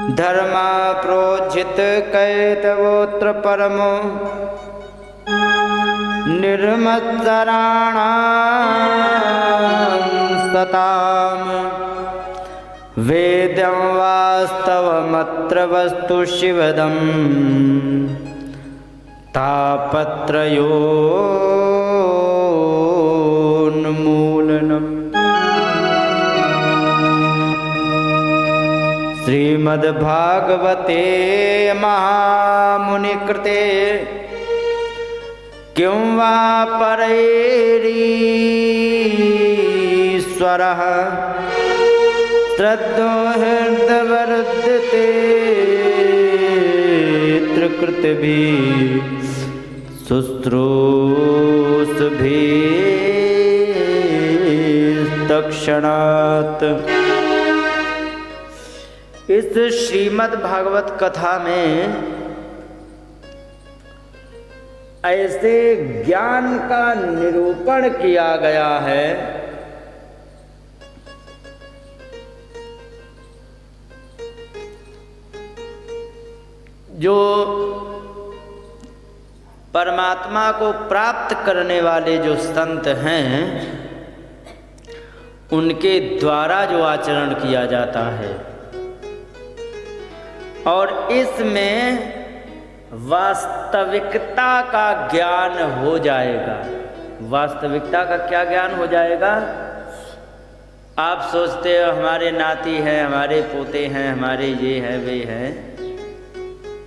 धर्मा प्रोज्झित कैतवोत्र परमो निर्मत्सराणां सताम् वेद्यं वास्तवमत्र वस्तु शिवदम् तापत्रयोन्मूलनम्। श्रीमद्भागवते महामुनिकृते किं वा परैरीश्वरः श्रद्धो हृदवरुध्यते त्रिकृतिभिः शुश्रूषुभिस्तत्क्षणात्। इस श्रीमद् भागवत कथा में ऐसे ज्ञान का निरूपण किया गया है जो परमात्मा को प्राप्त करने वाले जो संत हैं उनके द्वारा जो आचरण किया जाता है, और इसमें वास्तविकता का ज्ञान हो जाएगा। वास्तविकता का क्या ज्ञान हो जाएगा? आप सोचते हो हमारे नाती हैं, हमारे पोते हैं, हमारे ये हैं वे हैं,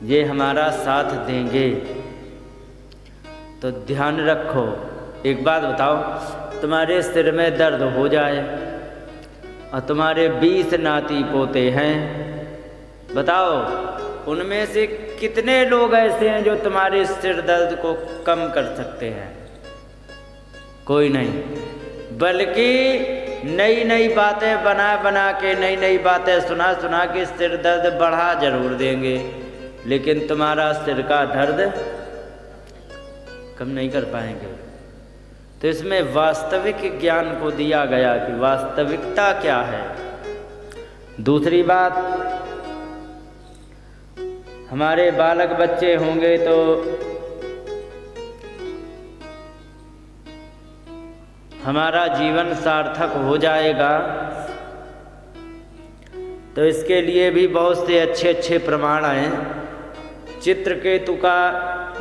ये हमारा साथ देंगे। तो ध्यान रखो, एक बात बताओ, तुम्हारे सिर में दर्द हो जाए और तुम्हारे 20 नाती पोते हैं, बताओ उनमें से कितने लोग ऐसे हैं जो तुम्हारे सिर दर्द को कम कर सकते हैं? कोई नहीं, बल्कि नई नई बातें बना बना के, नई नई बातें सुना सुना के सिर दर्द बढ़ा जरूर देंगे, लेकिन तुम्हारा सिर का दर्द कम नहीं कर पाएंगे। तो इसमें वास्तविक ज्ञान को दिया गया कि वास्तविकता क्या है। दूसरी बात, हमारे बालक बच्चे होंगे तो हमारा जीवन सार्थक हो जाएगा, तो इसके लिए भी बहुत से अच्छे अच्छे प्रमाण हैं। चित्रकेतु का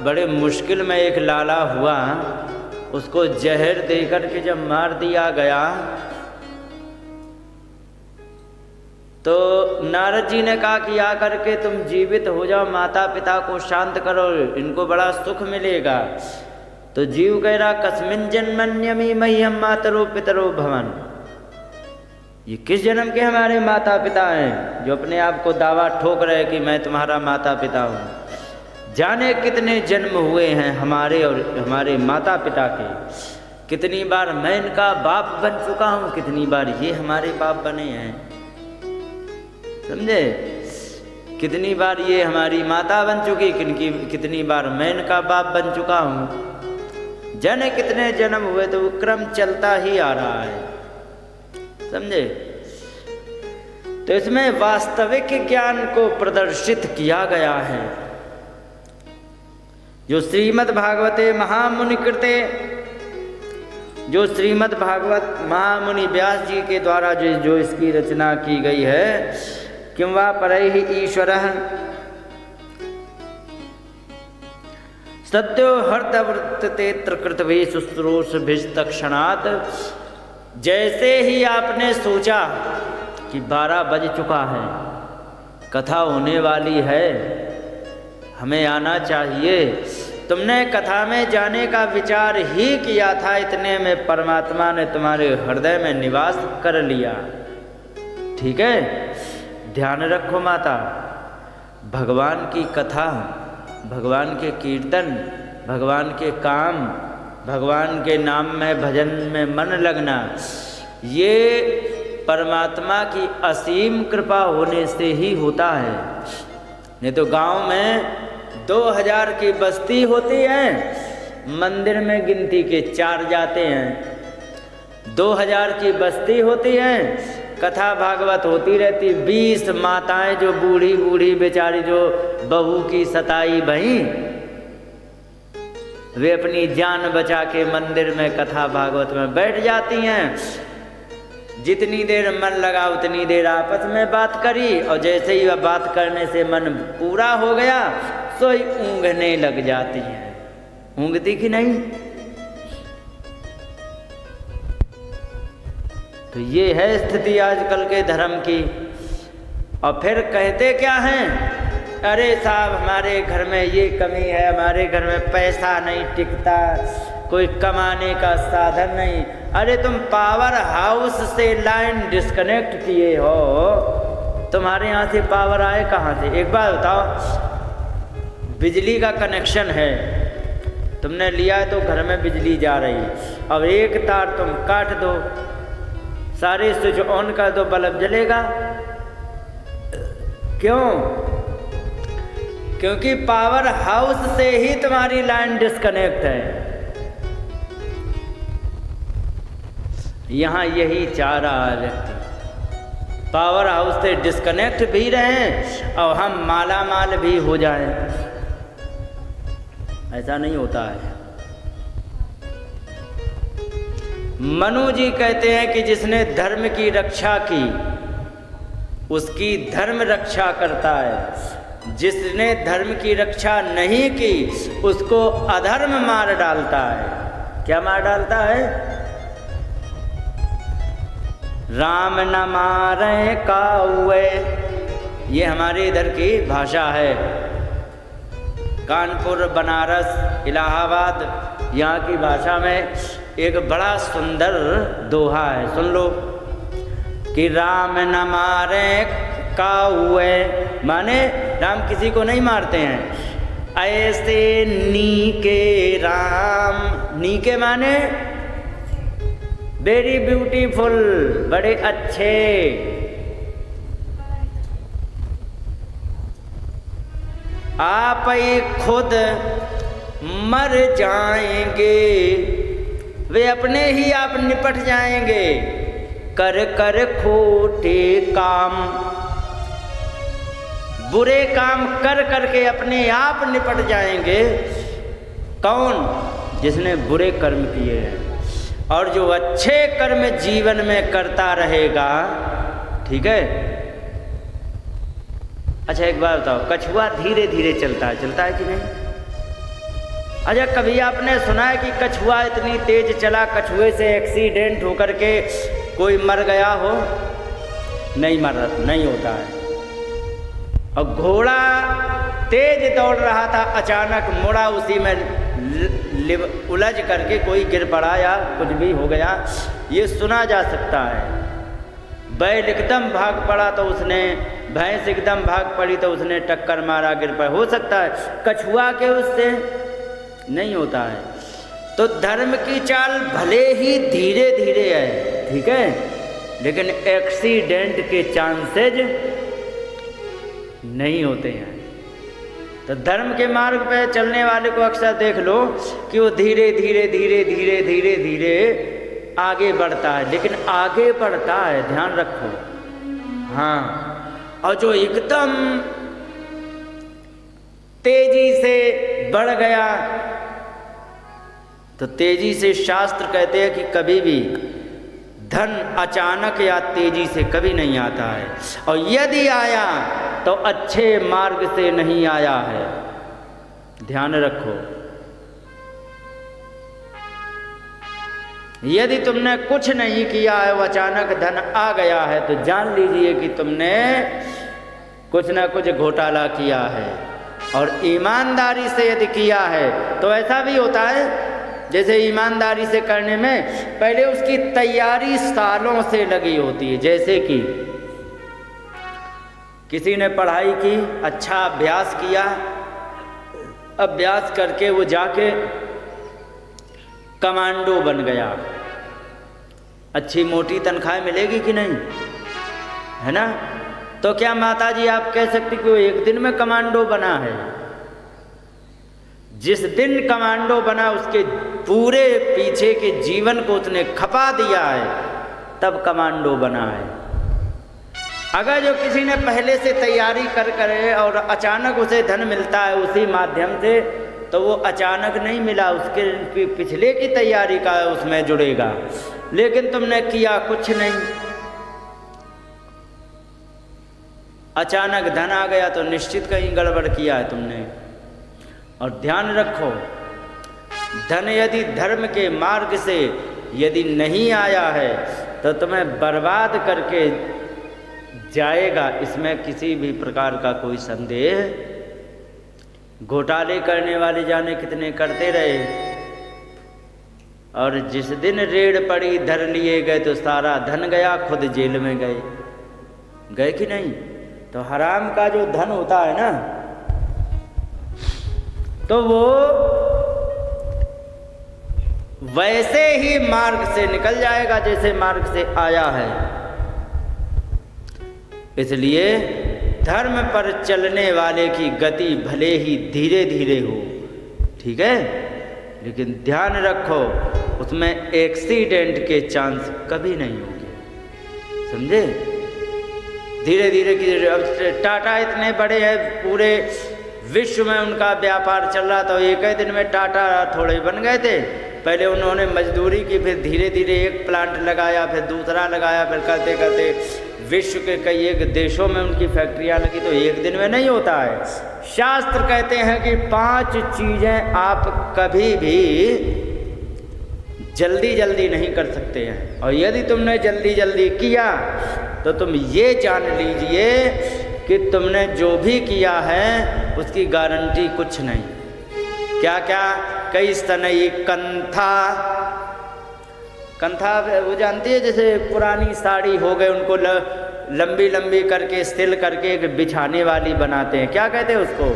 बड़े मुश्किल में एक लाला हुआ, उसको जहर देकर के जब मार दिया गया तो नारद जी ने कहा कि आकर के तुम जीवित हो जाओ, माता पिता को शांत करो, इनको बड़ा सुख मिलेगा। तो जीव कह रहा कस्मिन जन्मन्यमी मह्यम मातरो पितरो भवन, ये किस जन्म के हमारे माता पिता हैं जो अपने आप को दावा ठोक रहे कि मैं तुम्हारा माता पिता हूँ। जाने कितने जन्म हुए हैं हमारे और हमारे माता पिता के, कितनी बार मैं इनका बाप बन चुका हूँ, कितनी बार ये हमारे बाप बने हैं, समझे? कितनी बार ये हमारी माता बन चुकी, कितनी बार मैं इनका बाप बन चुका हूँ। जाने कितने जन्म हुए, तो वो क्रम चलता ही आ रहा है, समझे? तो इसमें वास्तविक ज्ञान को प्रदर्शित किया गया है जो श्रीमद् भागवते महामुनि कृते, जो श्रीमद् भागवत महामुनि व्यास जी के द्वारा जो इसकी रचना की गई है। किं वा परैः ईश्वरः सत्यो हृदवृत्ते त्रिकृतिभिः शुश्रूषुभिस्तत्क्षणात्। जैसे ही आपने सोचा कि 12 बज चुका है, कथा होने वाली है, हमें आना चाहिए, तुमने कथा में जाने का विचार ही किया था, इतने में परमात्मा ने तुम्हारे हृदय में निवास कर लिया। ठीक है, ध्यान रखो माता, भगवान की कथा, भगवान के कीर्तन, भगवान के काम, भगवान के नाम में भजन में मन लगना, ये परमात्मा की असीम कृपा होने से ही होता है। नहीं तो गांव में 2000 की बस्ती होती है, मंदिर में गिनती के 4 जाते हैं। 2000 की बस्ती होती है, कथा भागवत होती रहती। 20 माताएं जो बूढ़ी बूढ़ी बेचारी जो बहू की सताई भई, वे अपनी जान बचा के मंदिर में कथा भागवत में बैठ जाती हैं। जितनी देर मन लगा उतनी देर आपस में बात करी, और जैसे ही वह बात करने से मन पूरा हो गया तो ही ऊँघने लग जाती हैं। ऊँघती कि नहीं? तो ये है स्थिति आजकल के धर्म की। और फिर कहते क्या हैं, अरे साहब हमारे घर में ये कमी है, हमारे घर में पैसा नहीं टिकता, कोई कमाने का साधन नहीं। अरे तुम पावर हाउस से लाइन डिस्कनेक्ट किए हो, तुम्हारे यहाँ से पावर आए कहाँ से? एक बात बताओ, बिजली का कनेक्शन है, तुमने लिया है तो घर में बिजली जा रही, अब एक तार तुम काट दो, सारे स्विच ऑन कर दो, बल्ब जलेगा? क्यों? क्योंकि पावर हाउस से ही तुम्हारी लाइन डिस्कनेक्ट है। यहां यही चाह रहा है व्यक्ति, पावर हाउस से डिस्कनेक्ट भी रहें और हम माला माल भी हो जाएं। ऐसा नहीं होता है। मनु जी कहते हैं कि जिसने धर्म की रक्षा की उसकी धर्म रक्षा करता है, जिसने धर्म की रक्षा नहीं की उसको अधर्म मार डालता है। क्या मार डालता है? राम न मारे काउए, ये हमारे इधर की भाषा है। कानपुर, बनारस, इलाहाबाद यहाँ की भाषा में एक बड़ा सुंदर दोहा है, सुन लो कि राम न मारे काउए, माने राम किसी को नहीं मारते हैं। ऐसे नीके राम, नीके माने वेरी ब्यूटीफुल, बड़े अच्छे। आप ही खुद मर जाएंगे, वे अपने ही आप निपट जाएंगे। कर कर खोटे काम, बुरे काम कर करके अपने आप निपट जाएंगे। कौन? जिसने बुरे कर्म किए हैं। और जो अच्छे कर्म जीवन में करता रहेगा, ठीक है। अच्छा एक बात बताओ, कछुआ धीरे धीरे चलता है कि नहीं? अच्छा कभी आपने सुना है कि कछुआ इतनी तेज चला, कछुए से एक्सीडेंट होकर के कोई मर गया हो? नहीं होता है। और घोड़ा तेज दौड़ रहा था, अचानक मुड़ा, उसी में उलझ करके कोई गिर पड़ा या कुछ भी हो गया, ये सुना जा सकता है। बैल एकदम भाग पड़ा तो उसने, भैंस एकदम भाग पड़ी तो उसने टक्कर मारा, गिर पड़ा, हो सकता है। कछुआ के उससे नहीं होता है। तो धर्म की चाल भले ही धीरे धीरे है, ठीक है, लेकिन एक्सीडेंट के चांसेज नहीं होते हैं। तो धर्म के मार्ग पर चलने वाले को अक्सर देख लो कि वो धीरे धीरे धीरे धीरे धीरे धीरे आगे बढ़ता है, लेकिन आगे बढ़ता है, ध्यान रखो। हाँ, और जो एकदम तेजी से बढ़ गया, तो तेजी से शास्त्र कहते हैं कि कभी भी धन अचानक या तेजी से कभी नहीं आता है, और यदि आया तो अच्छे मार्ग से नहीं आया है। ध्यान रखो, यदि तुमने कुछ नहीं किया है, वो अचानक धन आ गया है, तो जान लीजिए कि तुमने कुछ ना कुछ घोटाला किया है। और ईमानदारी से यदि किया है तो ऐसा भी होता है, जैसे ईमानदारी से करने में पहले उसकी तैयारी सालों से लगी होती है। जैसे कि किसी ने पढ़ाई की, अच्छा अभ्यास किया, अभ्यास करके वो जाके कमांडो बन गया, अच्छी मोटी तनख्वाह मिलेगी कि नहीं, है ना? तो क्या माताजी आप कह सकती कि वो एक दिन में कमांडो बना है? जिस दिन कमांडो बना उसके पूरे पीछे के जीवन को उसने खपा दिया है, तब कमांडो बना है। अगर जो किसी ने पहले से तैयारी कर करे और अचानक उसे धन मिलता है उसी माध्यम से, तो वो अचानक नहीं मिला, उसके पिछले की तैयारी का उसमें जुड़ेगा। लेकिन तुमने किया कुछ नहीं, अचानक धन आ गया तो निश्चित कहीं गड़बड़ किया है तुमने। और ध्यान रखो, धन यदि धर्म के मार्ग से यदि नहीं आया है तो तुम्हें बर्बाद करके जाएगा, इसमें किसी भी प्रकार का कोई संदेह। घोटाले करने वाले जाने कितने करते रहे, और जिस दिन रेड पड़ी धर लिए गए तो सारा धन गया, खुद जेल में गए कि नहीं। तो हराम का जो धन होता है ना, तो वो वैसे ही मार्ग से निकल जाएगा जैसे मार्ग से आया है। इसलिए धर्म पर चलने वाले की गति भले ही धीरे धीरे हो, ठीक है, लेकिन ध्यान रखो उसमें एक्सीडेंट के चांस कभी नहीं होंगे, समझे। धीरे धीरे की अब टाटा इतने बड़े हैं, पूरे विश्व में उनका व्यापार चल रहा, तो एक ही दिन में टाटा थोड़े बन गए थे। पहले उन्होंने मजदूरी की, फिर धीरे धीरे एक प्लांट लगाया, फिर दूसरा लगाया, फिर करते करते विश्व के कई एक देशों में उनकी फैक्ट्रियां लगी। तो एक दिन में नहीं होता है। शास्त्र कहते हैं कि 5 चीज़ें आप कभी भी जल्दी जल्दी नहीं कर सकते हैं, और यदि तुमने जल्दी जल्दी किया तो तुम ये जान लीजिए कि तुमने जो भी किया है उसकी गारंटी कुछ नहीं। क्या क्या, कई स्तनई कंथा, कंथा वो जानती है, जैसे पुरानी साड़ी हो गए उनको लंबी लंबी करके सिल करके एक बिछाने वाली बनाते हैं, क्या कहते हैं उसको?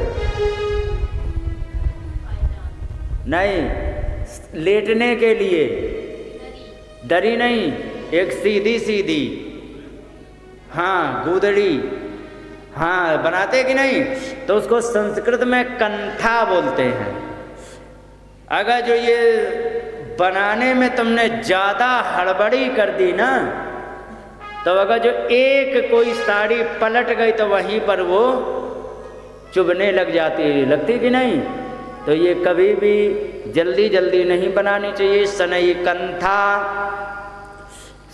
नहीं, लेटने के लिए दरी नहीं, एक सीधी सीधी, हाँ गुदड़ी, हाँ बनाते कि नहीं, तो उसको संस्कृत में कंथा बोलते हैं। अगर जो ये बनाने में तुमने ज़्यादा हड़बड़ी कर दी ना, तो अगर जो एक कोई साड़ी पलट गई तो वहीं पर वो चुभने लग लगती कि नहीं। तो ये कभी भी जल्दी जल्दी नहीं बनानी चाहिए। सनई कंथा,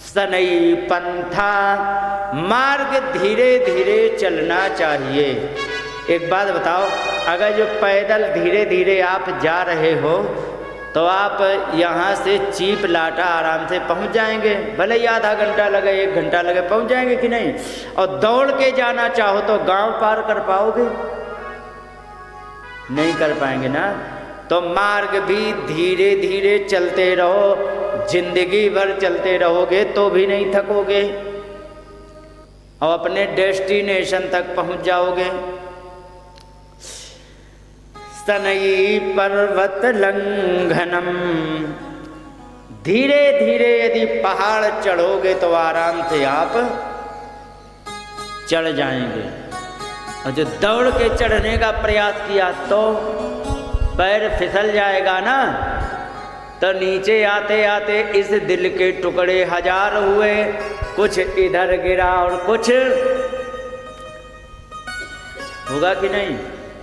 सनई पंथा, मार्ग धीरे धीरे चलना चाहिए। एक बात बताओ, अगर जो पैदल धीरे धीरे आप जा रहे हो तो आप यहाँ से चीप लाटा आराम से पहुँच जाएंगे, भले ही आधा घंटा लगे 1 घंटा लगे, पहुँच जाएंगे कि नहीं। और दौड़ के जाना चाहो तो गांव पार कर पाओगे? नहीं कर पाएंगे ना। तो मार्ग भी धीरे धीरे चलते रहो, जिंदगी भर चलते रहोगे तो भी नहीं थकोगे और अपने डेस्टिनेशन तक पहुँच जाओगे। सनई पर्वत लंघनम, धीरे धीरे यदि पहाड़ चढ़ोगे तो आराम से आप चढ़ जाएंगे, और जो दौड़ के चढ़ने का प्रयास किया तो पैर फिसल जाएगा ना। तो नीचे आते आते इस दिल के टुकड़े 1000 हुए, कुछ इधर गिरा और कुछ होगा कि नहीं।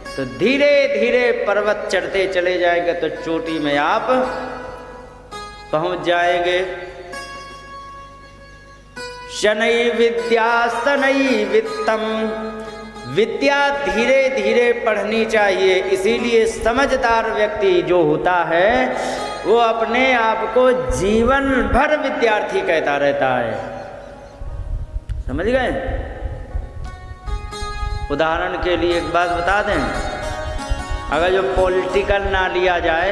तो धीरे धीरे पर्वत चढ़ते चले जाएंगे तो चोटी में आप पहुंच जाएंगे। शनै विद्या सनै वित्तम, विद्या धीरे धीरे पढ़नी चाहिए। इसीलिए समझदार व्यक्ति जो होता है वो अपने आप को जीवन भर विद्यार्थी कहता रहता है। समझ गए? उदाहरण के लिए एक बात बता दें, अगर जो पॉलिटिकल ना लिया जाए,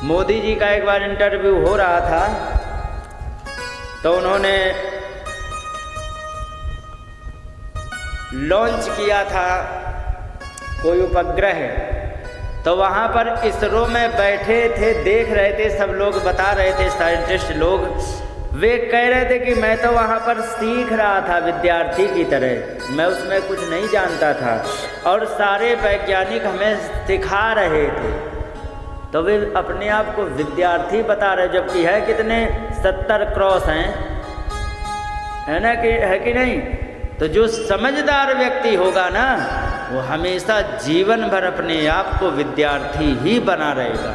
मोदी जी का एक बार इंटरव्यू हो रहा था तो उन्होंने लॉन्च किया था कोई उपग्रह, तो वहाँ पर इसरो में बैठे थे, देख रहे थे, सब लोग बता रहे थे, साइंटिस्ट लोग, वे कह रहे थे कि मैं तो वहाँ पर सीख रहा था विद्यार्थी की तरह, मैं उसमें कुछ नहीं जानता था और सारे वैज्ञानिक हमें सिखा रहे थे। तो वे अपने आप को विद्यार्थी बता रहे, जबकि है कितने 70 क्रॉस हैं, है ना, कि है कि नहीं? तो जो समझदार व्यक्ति होगा ना, वो हमेशा जीवन भर अपने आप को विद्यार्थी ही बना रहेगा।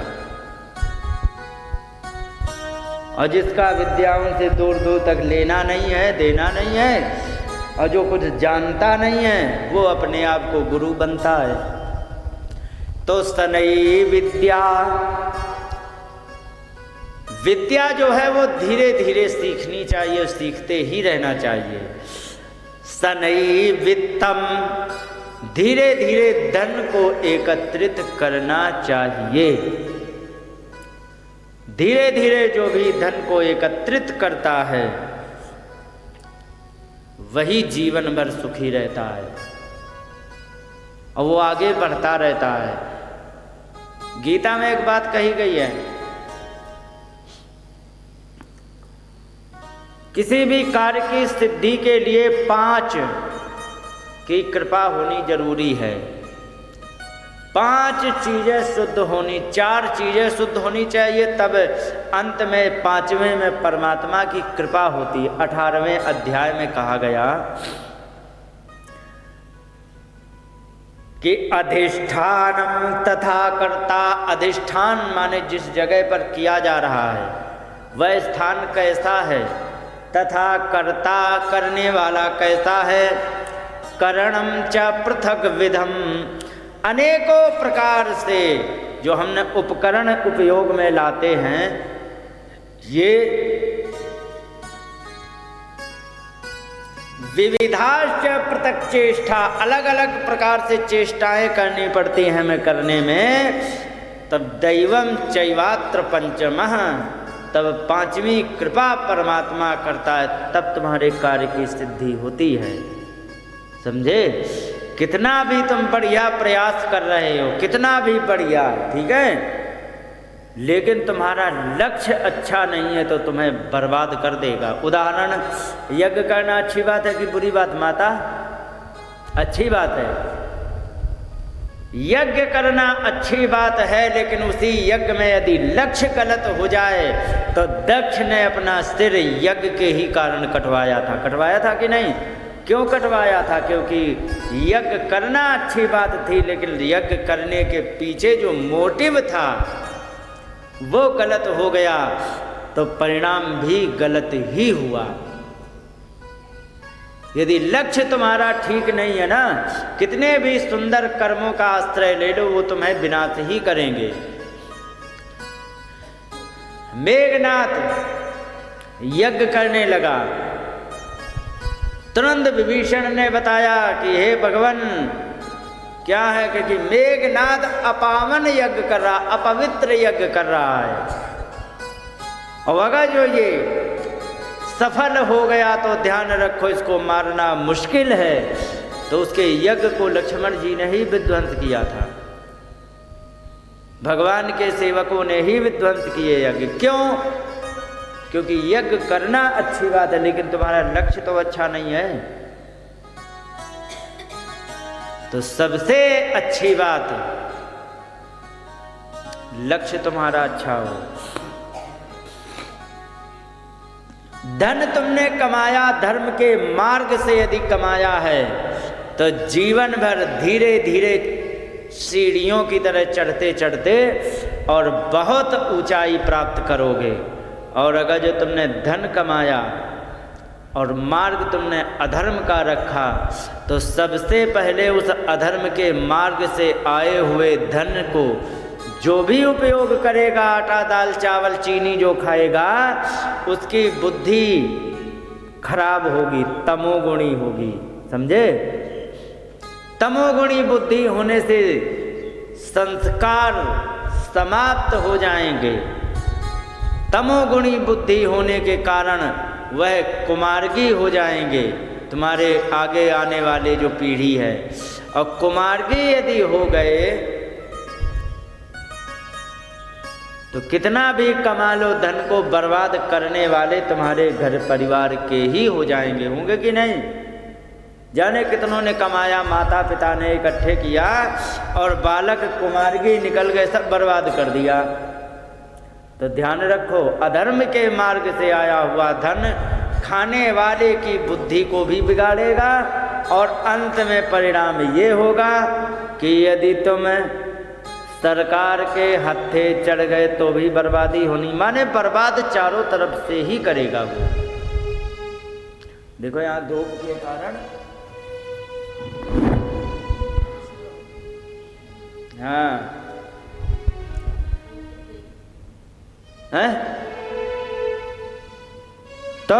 और जिसका विद्याओं से दूर दूर तक लेना नहीं है, देना नहीं है, और जो कुछ जानता नहीं है, वो अपने आप को गुरु बनता है। तो सनई विद्या, विद्या जो है वो धीरे धीरे सीखनी चाहिए, सीखते ही रहना चाहिए। सनई वित्तम, धीरे धीरे धन को एकत्रित करना चाहिए। धीरे धीरे जो भी धन को एकत्रित करता है वही जीवन भर सुखी रहता है और वो आगे बढ़ता रहता है। गीता में एक बात कही गई है, किसी भी कार्य की सिद्धि के लिए 5 की कृपा होनी जरूरी है। 5 चीजें शुद्ध होनी, 4 चीजें शुद्ध होनी चाहिए, तब अंत में 5वें में परमात्मा की कृपा होती है। 18वें अध्याय में कहा गया कि अधिष्ठानम तथा कर्ता, अधिष्ठान माने जिस जगह पर किया जा रहा है वह स्थान कैसा है, तथा कर्ता करने वाला कैसा है, करणम च पृथक विधम, अनेकों प्रकार से जो हमने उपकरण उपयोग में लाते हैं, ये विविधाश्च पृथक चेष्टा, अलग अलग प्रकार से चेष्टाएं करनी पड़ती हैं हमें करने में। तब दैवम चैवात्र पंचमः, तब 5वीं कृपा परमात्मा करता है, तब तुम्हारे कार्य की सिद्धि होती है। समझे? कितना भी तुम बढ़िया प्रयास कर रहे हो, कितना भी बढ़िया, ठीक है, लेकिन तुम्हारा लक्ष्य अच्छा नहीं है तो तुम्हें बर्बाद कर देगा। उदाहरण, यज्ञ करना अच्छी बात है कि बुरी बात माता? अच्छी बात है। यज्ञ करना अच्छी बात है, लेकिन उसी यज्ञ में यदि लक्ष्य गलत हो जाए तो दक्ष ने अपना सिर यज्ञ के ही कारण कटवाया था। कटवाया था कि नहीं? क्यों कटवाया था? क्योंकि यज्ञ करना अच्छी बात थी, लेकिन यज्ञ करने के पीछे जो मोटिव था वो गलत हो गया, तो परिणाम भी गलत ही हुआ। यदि लक्ष्य तुम्हारा ठीक नहीं है ना, कितने भी सुंदर कर्मों का आश्रय ले लो, वो तुम्हें विनाश ही करेंगे। मेघनाथ यज्ञ करने लगा, तुरंत विभीषण ने बताया कि हे भगवान, क्या है कि मेघनाथ अपावन यज्ञ कर रहा, अपवित्र यज्ञ कर रहा है, और अगर जो ये सफल हो गया तो ध्यान रखो इसको मारना मुश्किल है। तो उसके यज्ञ को लक्ष्मण जी ने ही विध्वंस किया था, भगवान के सेवकों ने ही विध्वंस किए यज्ञ। क्यों? क्योंकि यज्ञ करना अच्छी बात है, लेकिन तुम्हारा लक्ष्य तो अच्छा नहीं है। तो सबसे अच्छी बात, लक्ष्य तुम्हारा अच्छा हो। धन तुमने कमाया धर्म के मार्ग से यदि कमाया है तो जीवन भर धीरे धीरे सीढ़ियों की तरह चढ़ते चढ़ते और बहुत ऊंचाई प्राप्त करोगे। और अगर जो तुमने धन कमाया और मार्ग तुमने अधर्म का रखा, तो सबसे पहले उस अधर्म के मार्ग से आए हुए धन को जो भी उपयोग करेगा, आटा दाल चावल चीनी जो खाएगा, उसकी बुद्धि खराब होगी, तमोगुणी होगी। समझे? तमोगुणी बुद्धि होने से संस्कार समाप्त हो जाएंगे। तमोगुणी बुद्धि होने के कारण वह कुमार्गी हो जाएंगे, तुम्हारे आगे आने वाले जो पीढ़ी है। और कुमार्गी यदि हो गए तो कितना भी कमा लो, धन को बर्बाद करने वाले तुम्हारे घर परिवार के ही हो जाएंगे। होंगे कि नहीं? जाने कितनों ने कमाया, माता पिता ने इकट्ठे किया और बालक कुमार्गी निकल गए, सब बर्बाद कर दिया। तो ध्यान रखो, अधर्म के मार्ग से आया हुआ धन खाने वाले की बुद्धि को भी बिगाड़ेगा और अंत में परिणाम ये होगा कि यदि तुम सरकार के हत्थे चढ़ गए तो भी बर्बादी होनी, माने बर्बाद चारों तरफ से ही करेगा वो। देखो यहाँ धूप के कारण, हाँ है तो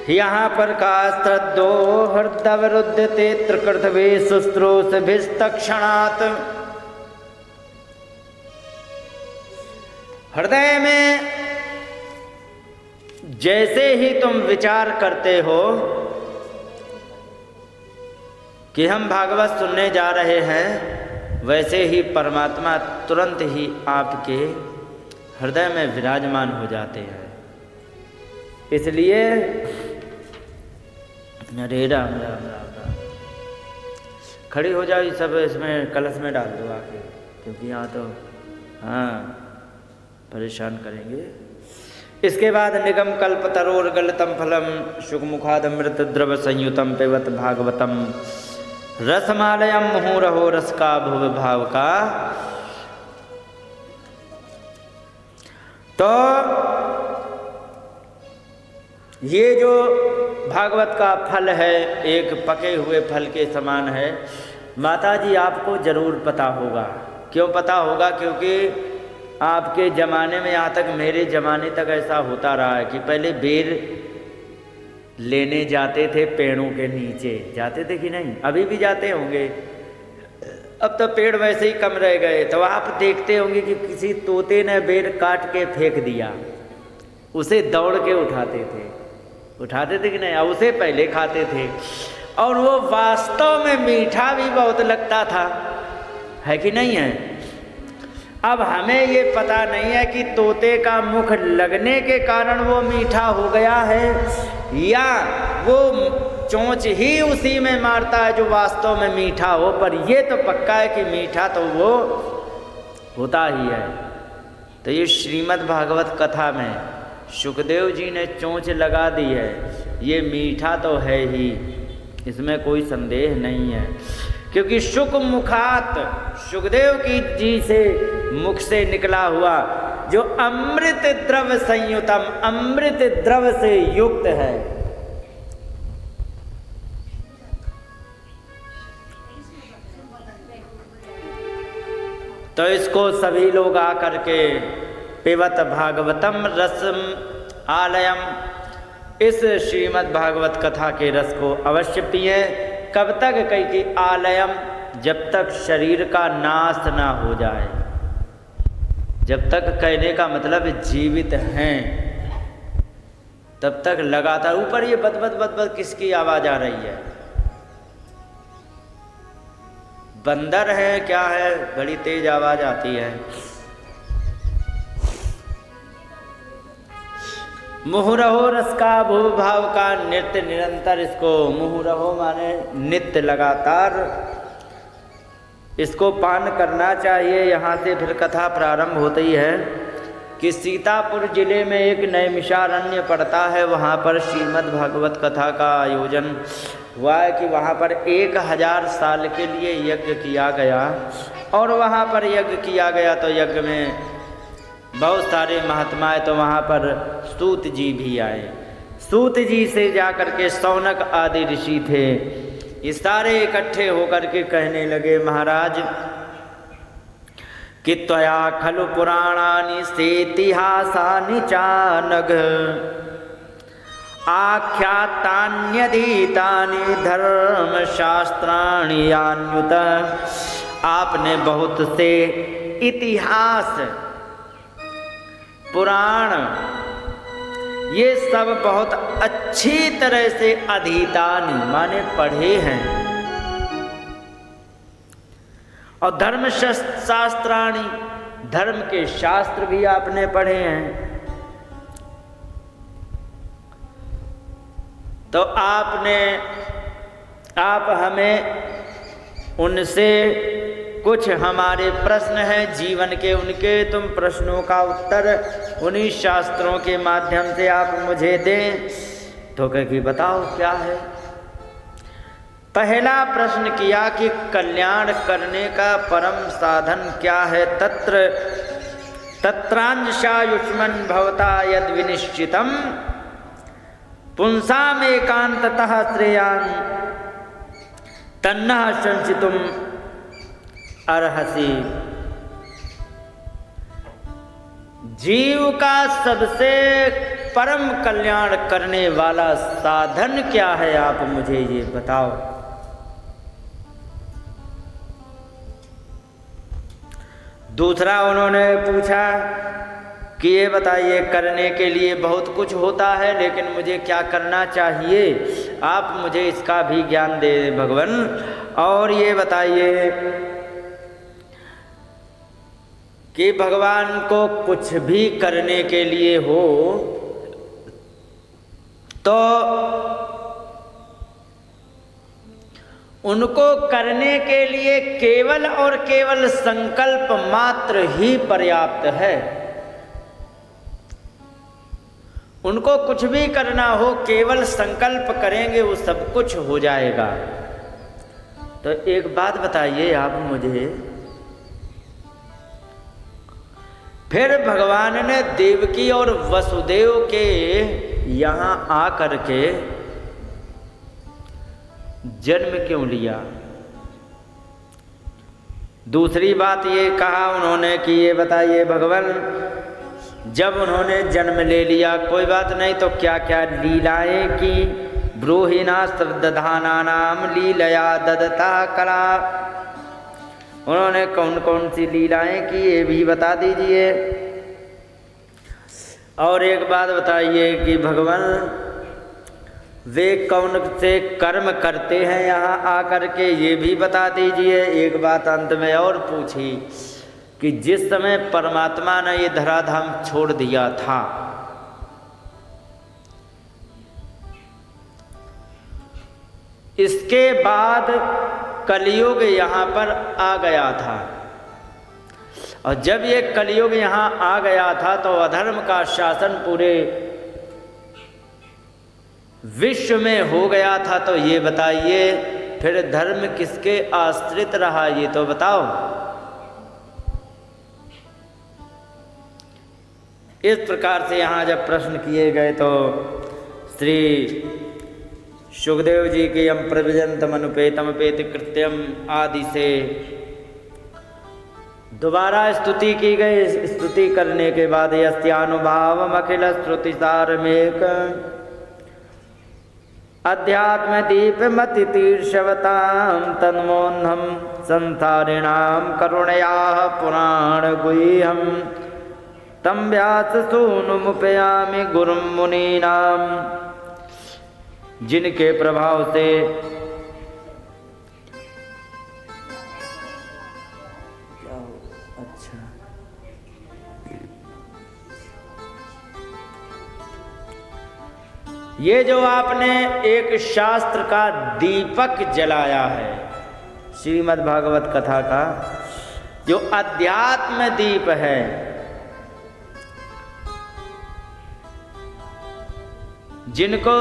यहाँ पर का श्रद्धो हृदवरुद्धते त्रिकृतवे शुश्रूषभिस्तक्षणात्। हृदय में जैसे ही तुम विचार करते हो कि हम भागवत सुनने जा रहे हैं, वैसे ही परमात्मा तुरंत ही आपके हृदय में विराजमान हो जाते हैं। इसलिए हरे राम राम राम राम। खड़ी हो जाओ, सब इसमें कलश में डाल दो आके, क्योंकि यहाँ तो हाँ परेशान करेंगे। इसके बाद निगम कल्प तरोर गलतम फलम शुकमुखादमृत द्रव संयुतम पिबत भागवतम रसमालयम मुहुरहो रस का भुव भाव का। तो ये जो भागवत का फल है एक पके हुए फल के समान है। माता जी आपको जरूर पता होगा। क्यों पता होगा? क्योंकि आपके ज़माने में, यहाँ तक मेरे ज़माने तक ऐसा होता रहा है कि पहले बेर लेने जाते थे, पेड़ों के नीचे जाते थे कि नहीं? अभी भी जाते होंगे, अब तो पेड़ वैसे ही कम रह गए। तो आप देखते होंगे कि किसी तोते ने बेर काट के फेंक दिया, उसे दौड़ के उठाते थे कि नहीं? अब उसे पहले खाते थे, और वो वास्तव में मीठा भी बहुत लगता था, है कि नहीं है? अब हमें ये पता नहीं है कि तोते का मुख लगने के कारण वो मीठा हो गया है, या वो चोंच ही उसी में मारता है जो वास्तव में मीठा हो। पर ये तो पक्का है कि मीठा तो वो होता ही है। तो ये श्रीमद् भागवत कथा में सुखदेव जी ने चोंच लगा दी है, ये मीठा तो है ही, इसमें कोई संदेह नहीं है। क्योंकि शुक मुखात, सुखदेव की जी से मुख से निकला हुआ जो अमृत द्रव संयुतम, अमृत द्रव से युक्त है, तो इसको सभी लोग आकर के पिबत भागवतम रसम आलयम, इस श्रीमद् भागवत कथा के रस को अवश्य पिए। कब तक? कहीं कि आलयम, जब तक शरीर का नाश ना हो जाए, जब तक, कहने का मतलब जीवित हैं, तब तक लगातार। ऊपर ये बद बद बद बद किसकी आवाज आ रही है? बंदर है क्या है? बड़ी तेज आवाज आती है। मुहुरहो रस का भूव भाव का नृत्य निरंतर, इसको मुहुरहो माने नित्य, लगातार इसको पान करना चाहिए। यहाँ से फिर कथा प्रारंभ होती है कि सीतापुर जिले में एक नैमिषारण्य पड़ता है, वहाँ पर श्रीमद् भागवत कथा का आयोजन हुआ है कि वहाँ पर 1000 साल के लिए यज्ञ किया गया। और वहाँ पर यज्ञ किया गया तो यज्ञ में बहुत सारे महात्माएं, तो वहाँ पर सूत जी भी आए। सूत जी से जाकर के शौनक आदि ऋषि थे, ये सारे इकट्ठे होकर के कहने लगे, महाराज कि त्वया खलु पुराणानि सेतिहासानि चानघ आख्यातान्यधीतानि धर्मशास्त्राणि यान्युत। आपने बहुत से इतिहास, पुराण, ये सब बहुत अच्छी तरह से अधीतानि माने पढ़े हैं, और धर्मशास्त्राणि, धर्म के शास्त्र भी आपने पढ़े हैं। तो आप हमें उनसे कुछ हमारे प्रश्न हैं जीवन के, उनके तुम प्रश्नों का उत्तर उन्हीं शास्त्रों के माध्यम से आप मुझे दें। तो कह बताओ क्या है। पहला प्रश्न किया कि कल्याण करने का परम साधन क्या है। तत्रांशायुष्मन् भवता यद विनिश्चितम् पुंसाम एकांततः श्रेयान् तन्नः संचितुम् अर्हसि। जीव का सबसे परम कल्याण करने वाला साधन क्या है, आप मुझे ये बताओ। दूसरा उन्होंने पूछा कि ये बताइए, करने के लिए बहुत कुछ होता है, लेकिन मुझे क्या करना चाहिए, आप मुझे इसका भी ज्ञान दे भगवान। और ये बताइए कि भगवान को कुछ भी करने के लिए हो तो उनको करने के लिए केवल और केवल संकल्प मात्र ही पर्याप्त है। उनको कुछ भी करना हो, केवल संकल्प करेंगे वो सब कुछ हो जाएगा। तो एक बात बताइए आप मुझे, फिर भगवान ने देवकी और वसुदेव के यहाँ आकर के जन्म क्यों लिया। दूसरी बात ये कहा उन्होंने कि ये बताइए भगवान, जब उन्होंने जन्म ले लिया कोई बात नहीं, तो क्या क्या लीलाएं की। ब्रूहिणा दधानानाम लीलया ददता कला, उन्होंने कौन कौन सी लीलाएं की ये भी बता दीजिए। और एक बात बताइए कि भगवान वे कौन से कर्म करते हैं यहाँ आकर के, ये भी बता दीजिए। एक बात अंत में और पूछी कि जिस समय परमात्मा ने ये धराधाम छोड़ दिया था, इसके बाद कलयुग यहाँ पर आ गया था, और जब ये कलयुग यहाँ आ गया था तो अधर्म का शासन पूरे विश्व में हो गया था। तो ये बताइए फिर धर्म किसके आश्रित रहा, ये तो बताओ। इस प्रकार से यहाँ जब प्रश्न किए गए तो श्री सुखदेव जी के यम प्रविजंतम अनुपेतम पेति कृत्यम आदि से दोबारा स्तुति की गई। स्तुति करने के बाद यस्यानुभावम अखिल श्रुति सारमेक अध्यात्म दीप मति तीर्षवताम तन्मोन्हम संसारिणाम करुणया पुराण गुह्यम तम व्यास सूनुमुपयामि गुरुम मुनीनाम, जिनके प्रभाव से ये जो आपने एक शास्त्र का दीपक जलाया है, श्रीमद् भागवत कथा का जो अध्यात्म दीप है, जिनको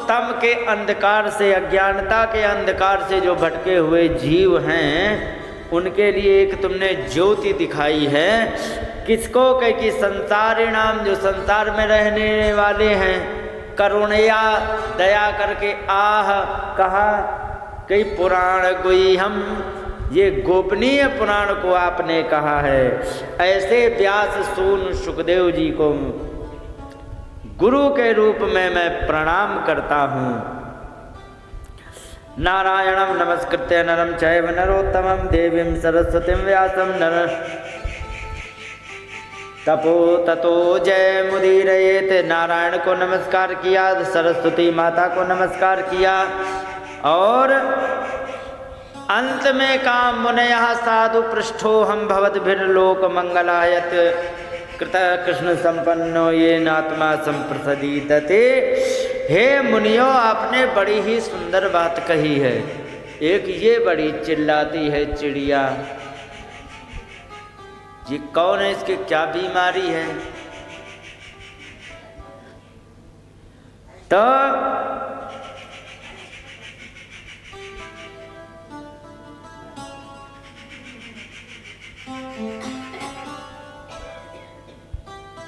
तम के अंधकार से, अज्ञानता के अंधकार से जो भटके हुए जीव हैं, उनके लिए एक तुमने ज्योति दिखाई है। किसको कहे कि संसारिणाम, जो संसार में रहने वाले हैं, करुणया दया करके, आह कहा कई पुराण गुह्यम, ये गोपनीय पुराण को आपने कहा है। ऐसे व्यास सून सुखदेव जी को गुरु के रूप में मैं प्रणाम करता हूँ। नारायणं नमस्कृत्य नरं चैव नरोत्तमं देवीं सरस्वतीं व्यासं तपो ततो जय मुदीरयेत। नारायण को नमस्कार किया, सरस्वती माता को नमस्कार किया, और अंत में काम मुनयः साधु पृष्ठो हम भवद्भिर्लोक मंगलायत कृत कृष्ण संपन्नो ये नात्मा संप्रसादिते। हे मुनियो, आपने बड़ी ही सुंदर बात कही है। एक ये बड़ी चिल्लाती है चिड़िया, ये कौन है, इसकी क्या बीमारी है। तो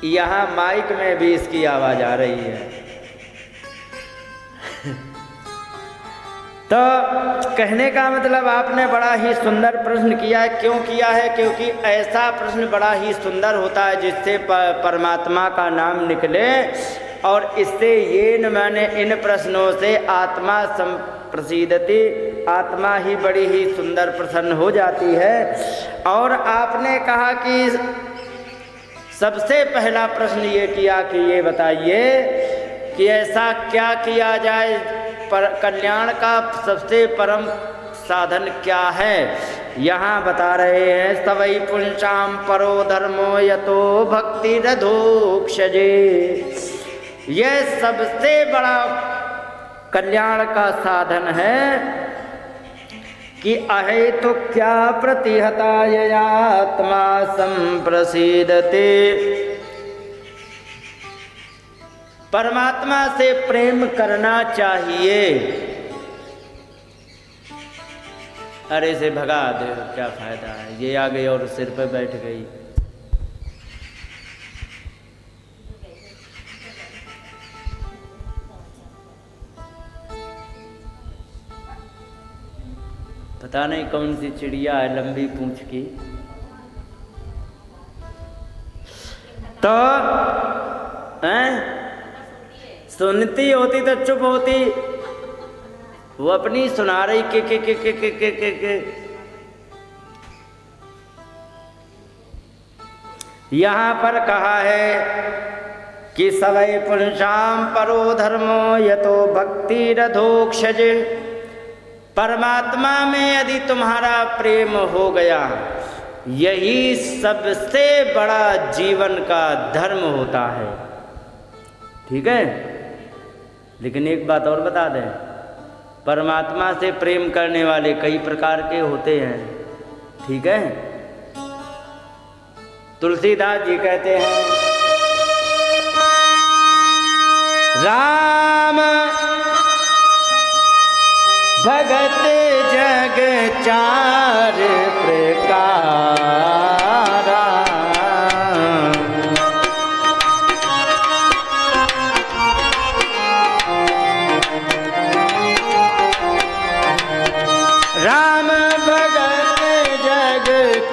यहाँ माइक में भी इसकी आवाज आ रही है। तो कहने का मतलब आपने बड़ा ही सुंदर प्रश्न किया है। क्यों किया है? क्योंकि ऐसा प्रश्न बड़ा ही सुंदर होता है जिससे परमात्मा का नाम निकले, और इससे ये न मैंने इन प्रश्नों से आत्मा संप्रसिद्धति, आत्मा ही बड़ी ही सुंदर प्रसन्न हो जाती है। और आपने कहा कि सबसे पहला प्रश्न ये किया कि ये बताइए कि ऐसा क्या किया जाए, पर कल्याण का सबसे परम साधन क्या है। यहाँ बता रहे हैं, सवै पुंसाम परो धर्मो यतो भक्ति रधोक्षजे। यह सबसे बड़ा कल्याण का साधन है कि अहे तो क्या प्रतिहता ययात्मा संप्रसिद्धते। परमात्मा से प्रेम करना चाहिए। अरे से भगा दे, क्या फायदा है, ये आ गई और सिर पे बैठ गई। पता नहीं कौन सी चिड़िया है लंबी पूंछ की। तो सुनती होती तो चुप होती, वो अपनी सुना रही के। यहाँ पर कहा है कि सवै पुंसाम परो धर्मो यतो भक्ति रधोक्षज। परमात्मा में यदि तुम्हारा प्रेम हो गया, यही सबसे बड़ा जीवन का धर्म होता है। ठीक है, लेकिन एक बात और बता दें, परमात्मा से प्रेम करने वाले कई प्रकार के होते हैं। ठीक है, तुलसीदास जी कहते हैं, राम भगत जग चार प्रकार, राम भगत जग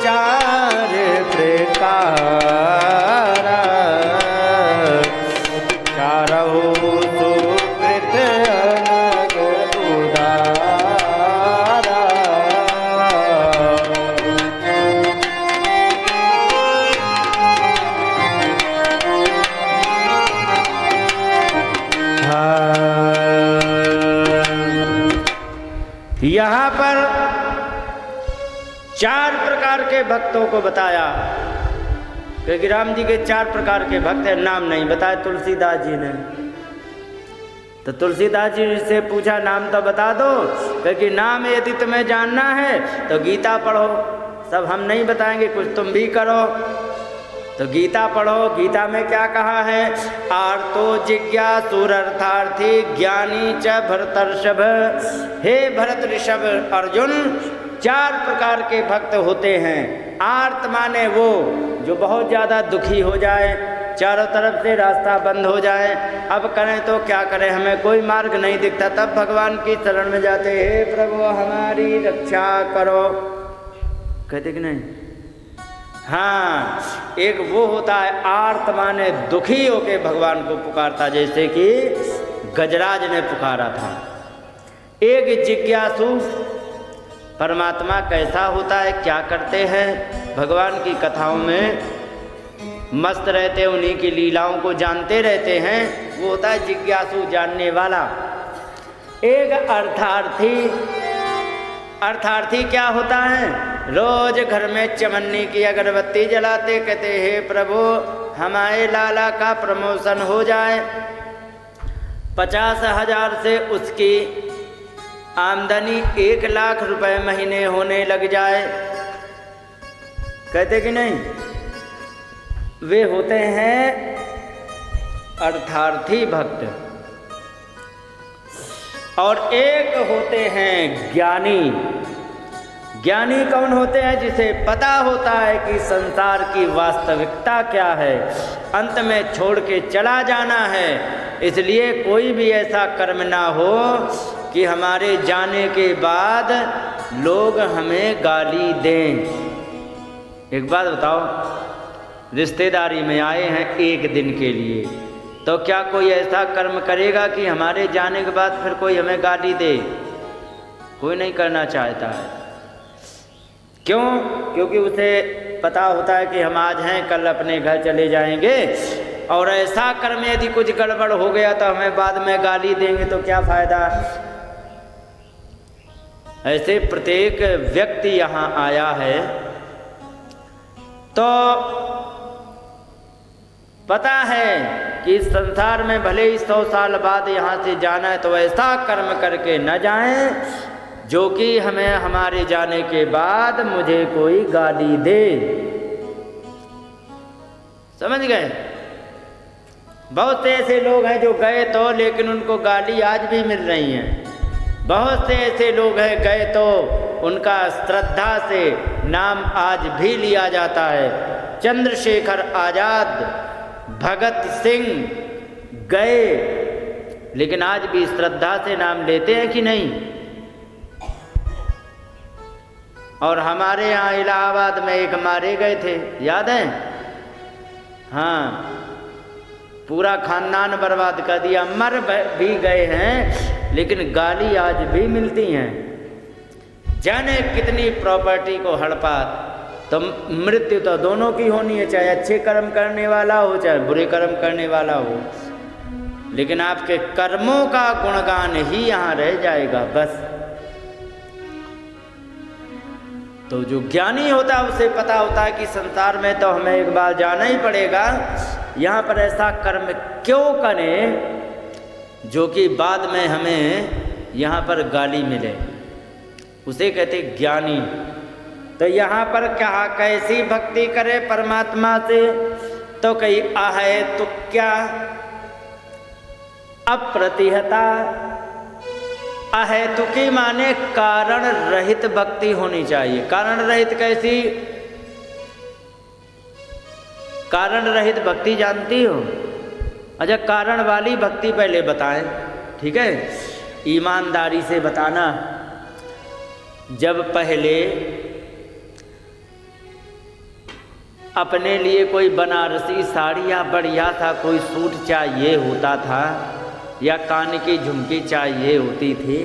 चार प्रकार, चारहु सुकृत अनग उदारा। यहाँ पर चार प्रकार के भक्तों को बताया, क्योंकि राम जी के चार प्रकार के भक्त हैं। नाम नहीं बताया तुलसीदास जी ने। तो तुलसीदास जी से पूछा, नाम तो बता दो, क्योंकि नाम यदि तुम्हें जानना है तो गीता पढ़ो, सब हम नहीं बताएंगे, कुछ तुम भी करो। तो गीता पढ़ो। गीता में क्या कहा है? आर्तो जिज्ञासुरर्थार्थी ज्ञानी च भरतर्षभ। हे भरत ऋषभ अर्जुन, चार प्रकार के भक्त होते हैं। आर्त माने वो जो बहुत ज़्यादा दुखी हो जाए, चारों तरफ से रास्ता बंद हो जाए, अब करें तो क्या करें, हमें कोई मार्ग नहीं दिखता, तब भगवान की शरण में जाते, हे प्रभु हमारी रक्षा करो, कहते कि नहीं। हाँ, एक वो होता है आर्त माने दुखी होके भगवान को पुकारता, जैसे कि गजराज ने पुकारा था। एक जिज्ञासु, परमात्मा कैसा होता है, क्या करते हैं, भगवान की कथाओं में मस्त रहते, उन्हीं की लीलाओं को जानते रहते हैं, वो होता है जिज्ञासु, जानने वाला। एक अर्थार्थी। अर्थार्थी क्या होता है? रोज घर में चमन्नी की अगरबत्ती जलाते, कहते हे प्रभु हमारे लाला का प्रमोशन हो जाए, 50,000 से उसकी आमदनी 1 लाख रुपए महीने होने लग जाए, कहते कि नहीं। वे होते हैं अर्थार्थी भक्त, और एक होते हैं ज्ञानी। ज्ञानी कौन होते हैं? जिसे पता होता है कि संसार की वास्तविकता क्या है, अंत में छोड़ के चला जाना है, इसलिए कोई भी ऐसा कर्म ना हो कि हमारे जाने के बाद लोग हमें गाली दें। एक बात बताओ, रिश्तेदारी में आए हैं एक दिन के लिए, तो क्या कोई ऐसा कर्म करेगा कि हमारे जाने के बाद फिर कोई हमें गाली दे? कोई नहीं करना चाहता है। क्यों? क्योंकि उसे पता होता है कि हम आज हैं, कल अपने घर चले जाएंगे, और ऐसा कर्म यदि कुछ गड़बड़ हो गया तो हमें बाद में गाली देंगे तो क्या फायदा। ऐसे प्रत्येक व्यक्ति यहाँ आया है तो पता है कि इस संसार में भले ही 100 साल बाद यहाँ से जाना है, तो ऐसा कर्म करके न जाएं जो कि हमें हमारे जाने के बाद मुझे कोई गाली दे। समझ गए? बहुत से ऐसे लोग हैं जो गए तो, लेकिन उनको गाली आज भी मिल रही हैं। बहुत से ऐसे लोग हैं गए तो उनका श्रद्धा से नाम आज भी लिया जाता है। चंद्रशेखर आजाद, भगत सिंह गए, लेकिन आज भी श्रद्धा से नाम लेते हैं कि नहीं? और हमारे यहाँ इलाहाबाद में एक मारे गए थे, याद है? हाँ, पूरा खानदान बर्बाद कर दिया। मर भी गए हैं, लेकिन गाली आज भी मिलती हैं। जाने कितनी प्रॉपर्टी को हड़पा, तो मृत्यु तो दोनों की होनी है, चाहे अच्छे कर्म करने वाला हो चाहे बुरे कर्म करने वाला हो, लेकिन आपके कर्मों का गुणगान ही यहाँ रह जाएगा बस। तो जो ज्ञानी होता है उसे पता होता है कि संसार में तो हमें एक बार जाना ही पड़ेगा, यहाँ पर ऐसा कर्म क्यों करें जो कि बाद में हमें यहाँ पर गाली मिले, उसे कहते ज्ञानी। तो यहाँ पर कहा कैसी भक्ति करे परमात्मा से, तो कही आहे तो क्या अप्रतिहता। अहेतुकी माने कारण रहित भक्ति होनी चाहिए। कारण रहित कैसी? कारण रहित भक्ति जानती हो? अच्छा, कारण वाली भक्ति पहले बताएं, ठीक है? ईमानदारी से बताना। जब पहले अपने लिए कोई बनारसी साड़ी या बढ़िया था कोई सूट चाहिए होता था, या कान की झुमकी चाहिए होती थी,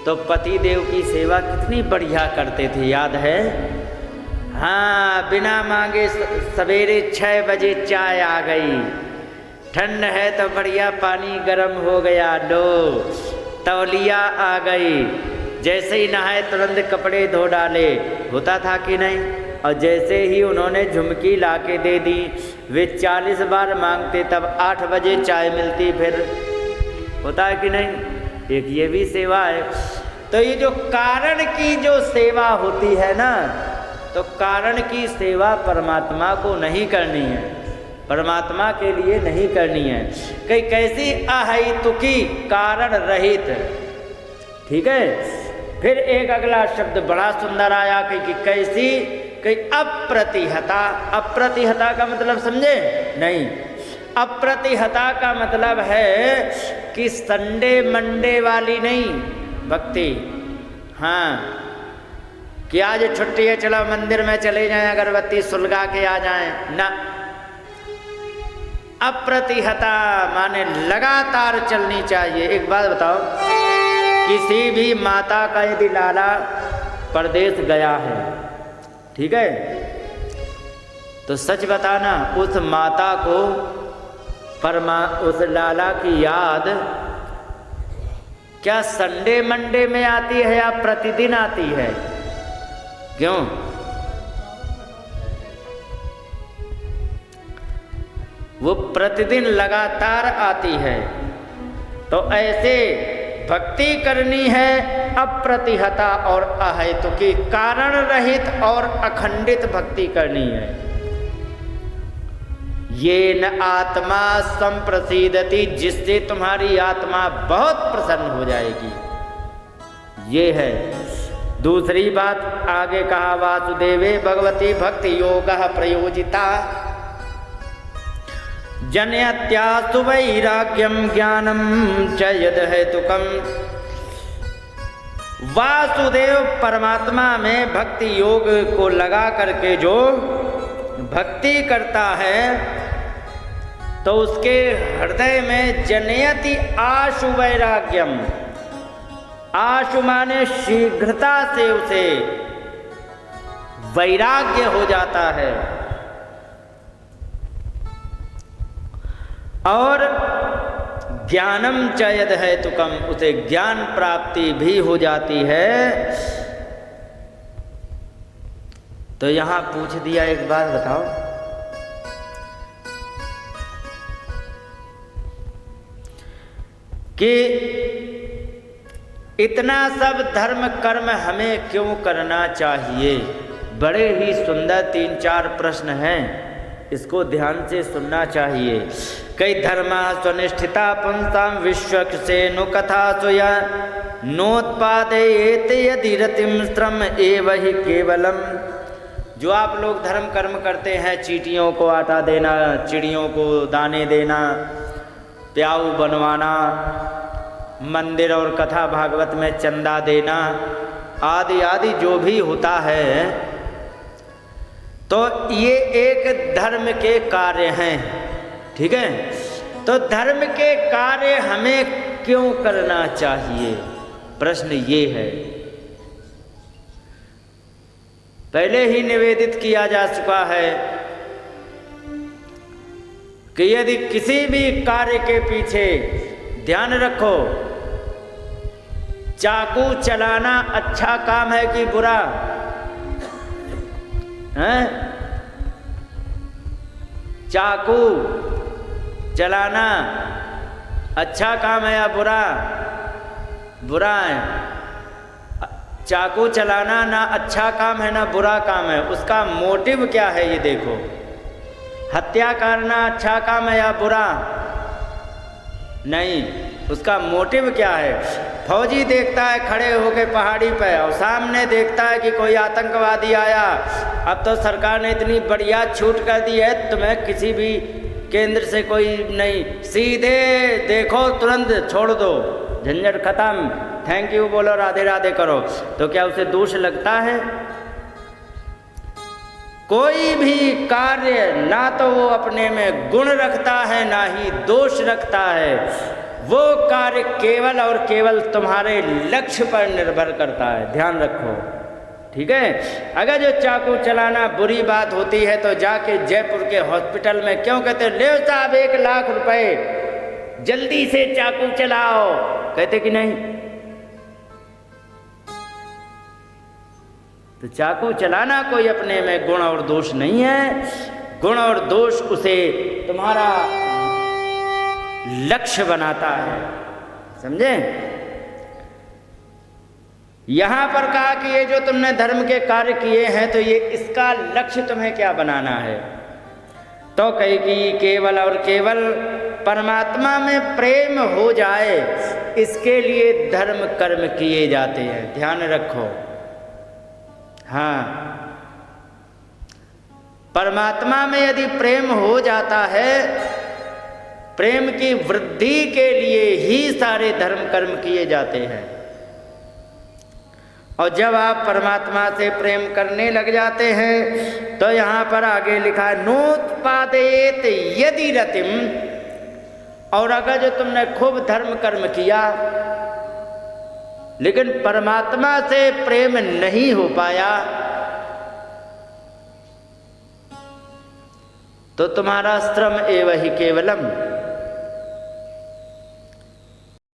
तो पति देव की सेवा कितनी बढ़िया करते थे, याद है? हाँ, बिना मांगे सवेरे 6 बजे चाय आ गई, ठंड है तो बढ़िया पानी गर्म हो गया, लो तौलिया आ गई, जैसे ही नहाए तुरंत कपड़े धो डाले, होता था कि नहीं? और जैसे ही उन्होंने झुमकी ला के दे दी, वे 40 बार मांगते तब 8 बजे चाय मिलती, फिर होता है कि नहीं? एक ये भी सेवा है। तो ये जो कारण की जो सेवा होती है ना, तो कारण की सेवा परमात्मा को नहीं करनी है, परमात्मा के लिए नहीं करनी है। कई कैसी अहेतुकी कारण रहित, ठीक है? फिर एक अगला शब्द बड़ा सुंदर आया कि कैसी, कई अप्रतिहता। अप्रतिहता का मतलब समझे? नहीं, अप्रतिहता का मतलब है कि संडे मंडे वाली नहीं भक्ति। हाँ, कि आज छुट्टी है चलो मंदिर में चले जाएं, अगरबत्ती सुलगा के आ जाएं, ना। अप्रतिहता माने लगातार चलनी चाहिए। एक बात बताओ, किसी भी माता का यदि लाला परदेश गया है, ठीक है, तो सच बताना उस माता को उस लाला की याद क्या संडे मंडे में आती है या प्रतिदिन आती है? क्यों? वो प्रतिदिन लगातार आती है। तो ऐसे भक्ति करनी है अप्रतिहता और अहेतुकी, कारण रहित और अखंडित भक्ति करनी है। ये न आत्मा संप्रसीदति, जिससे तुम्हारी आत्मा बहुत प्रसन्न हो जाएगी। ये है। दूसरी बात आगे कहा, वासुदेवे भगवती भक्ति योगः प्रयोजिता जनयत्यास्तु वैराग्यम ज्ञानम च यद हेतुकम। वासुदेव परमात्मा में भक्ति योग को लगा करके जो भक्ति करता है तो उसके हृदय में जनयति आशु वैराग्यम, आशु माने शीघ्रता से उसे वैराग्य हो जाता है और ज्ञानम च यद हेतुकम, उसे ज्ञान प्राप्ति भी हो जाती है। तो यहां पूछ दिया, एक बात बताओ, कि इतना सब धर्म कर्म हमें क्यों करना चाहिए? बड़े ही सुंदर 3-4 प्रश्न हैं, इसको ध्यान से सुनना चाहिए। कई धर्मा स्वनिष्ठिता पुंसाम विश्वक्सेनु कथा सुया नोत्पादयेत यदि रतिम श्रम एव हि केवलम। जो आप लोग धर्म कर्म करते हैं, चींटियों को आटा देना, चिड़ियों को दाने देना, प्याऊ बनवाना, मंदिर और कथा भागवत में चंदा देना, आदि आदि जो भी होता है, तो ये एक धर्म के कार्य हैं। ठीक है, तो धर्म के कार्य हमें क्यों करना चाहिए? प्रश्न ये है। पहले ही निवेदित किया जा चुका है कि यदि किसी भी कार्य के पीछे, ध्यान रखो, चाकू चलाना अच्छा काम है कि बुरा है? चाकू चलाना अच्छा काम है या बुरा? बुरा है। चाकू चलाना ना अच्छा काम है ना बुरा काम है। उसका मोटिव क्या है ये देखो। हत्या करना अच्छा काम है या बुरा? नहीं, उसका मोटिव क्या है? फौजी देखता है खड़े होके पहाड़ी पे और सामने देखता है कि कोई आतंकवादी आया। अब तो सरकार ने इतनी बढ़िया छूट कर दी है, तुम्हें किसी भी केंद्र से कोई नहीं, सीधे देखो, तुरंत छोड़ दो, झंझट खत्म, थैंक यू बोलो, राधे राधे करो। तो क्या उसे दोष लगता है? कोई भी कार्य ना तो वो अपने में गुण रखता है ना ही दोष रखता है। वो कार्य केवल और केवल तुम्हारे लक्ष्य पर निर्भर करता है, ध्यान रखो। ठीक है, अगर जो चाकू चलाना बुरी बात होती है तो जाके जयपुर के हॉस्पिटल में क्यों कहते ले साहब 1 लाख रुपए, जल्दी से चाकू चलाओ, कहते कि नहीं? तो चाकू चलाना कोई अपने में गुण और दोष नहीं है। गुण और दोष उसे तुम्हारा लक्ष्य बनाता है, समझे? यहां पर कहा कि ये जो तुमने धर्म के कार्य किए हैं तो ये इसका लक्ष्य तुम्हें क्या बनाना है? तो कही कि केवल और केवल परमात्मा में प्रेम हो जाए, इसके लिए धर्म कर्म किए जाते हैं, ध्यान रखो। हाँ, परमात्मा में यदि प्रेम हो जाता है, प्रेम की वृद्धि के लिए ही सारे धर्म कर्म किए जाते हैं। और जब आप परमात्मा से प्रेम करने लग जाते हैं तो यहां पर आगे लिखा है नोत्पादेत यदि रतिम। और अगर जो तुमने खूब धर्म कर्म किया लेकिन परमात्मा से प्रेम नहीं हो पाया तो तुम्हारा श्रम एव ही केवलम,